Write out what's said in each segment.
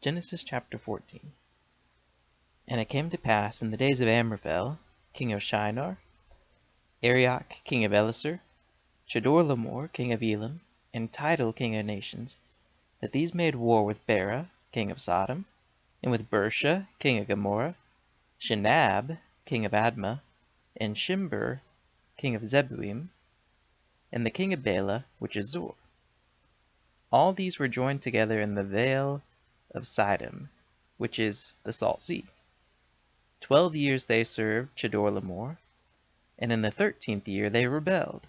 Genesis chapter 14. And it came to pass in the days of Amraphel, king of Shinar, Arioch, king of Ellasar, Chedorlaomer, king of Elam, and Tidal, king of nations, that these made war with Bera, king of Sodom, and with Bersha, king of Gomorrah, Shinab, king of Admah, and Shimber, king of Zeboim, and the king of Bela, which is Zor. All these were joined together in the vale of Sidom, which is the salt sea. 12 years they served Chedorlaomer, and in the 13th year they rebelled.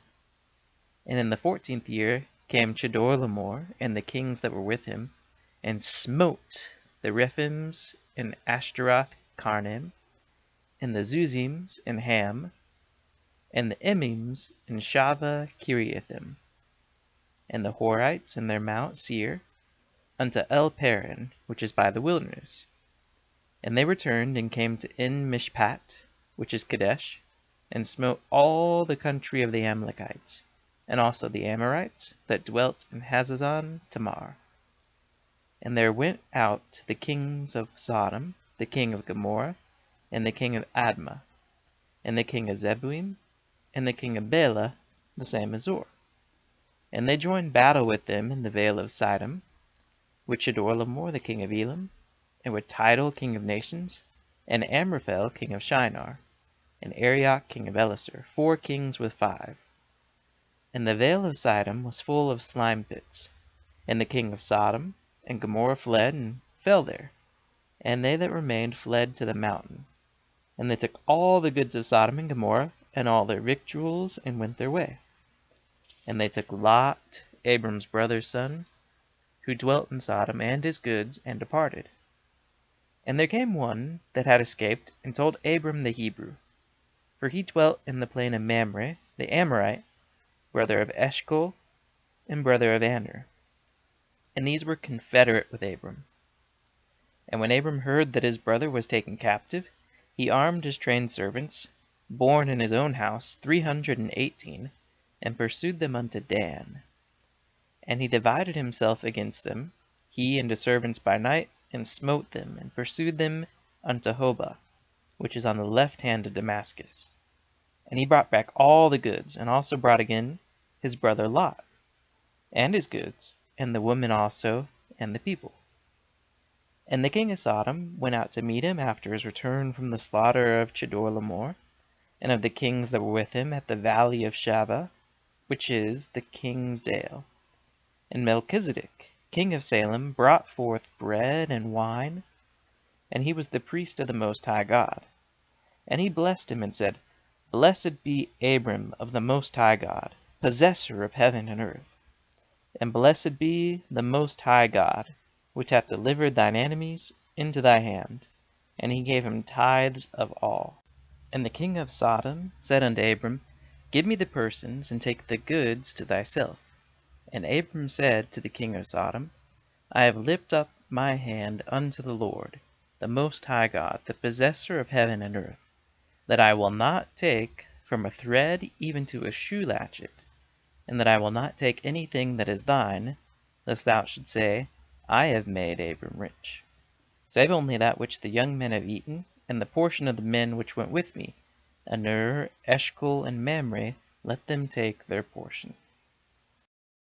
And in the 14th year came Chedorlaomer and the kings that were with him, and smote the Rephims in Ashtaroth Karnaim, and the Zuzims in Ham, and the Emims in Shaveh Kiriathim, and the Horites in their Mount Seir, unto El Paran, which is by the wilderness. And they returned and came to En Mishpat, which is Kadesh, and smote all the country of the Amalekites, and also the Amorites that dwelt in Hazazon Tamar. And there went out the kings of Sodom, the king of Gomorrah, and the king of Admah, and the king of Zeboim, and the king of Bela, the same as Zor. And they joined battle with them in the vale of Sidom, with Chedorlaomer the king of Elam, and with Tidal king of nations, and Amraphel king of Shinar, and Arioch king of Ellasar, 4 kings with 5. And the vale of Sidom was full of slime pits, and the king of Sodom and Gomorrah fled and fell there, and they that remained fled to the mountain. And they took all the goods of Sodom and Gomorrah, and all their victuals, and went their way. And they took Lot, Abram's brother's son, who dwelt in Sodom, and his goods, and departed. And there came one that had escaped, and told Abram the Hebrew, for he dwelt in the plain of Mamre, the Amorite, brother of Eshcol, and brother of Aner. And these were confederate with Abram. And when Abram heard that his brother was taken captive, he armed his trained servants, born in his own house, 318, and pursued them unto Dan. And he divided himself against them, he and his servants by night, and smote them, and pursued them unto Hobah, which is on the left hand of Damascus. And he brought back all the goods, and also brought again his brother Lot, and his goods, and the women also, and the people. And the king of Sodom went out to meet him after his return from the slaughter of Chedorlaomer, and of the kings that were with him at the valley of Shaveh, which is the king's dale. And Melchizedek, king of Salem, brought forth bread and wine, and he was the priest of the Most High God. And he blessed him and said, Blessed be Abram of the Most High God, possessor of heaven and earth. And blessed be the Most High God, which hath delivered thine enemies into thy hand. And he gave him tithes of all. And the king of Sodom said unto Abram, Give me the persons, and take the goods to thyself. And Abram said to the king of Sodom, I have lifted up my hand unto the Lord, the Most High God, the possessor of heaven and earth, that I will not take from a thread even to a shoe latchet, and that I will not take anything that is thine, lest thou shouldst say, I have made Abram rich. Save only that which the young men have eaten, and the portion of the men which went with me, Aner, Eshcol, and Mamre, let them take their portion.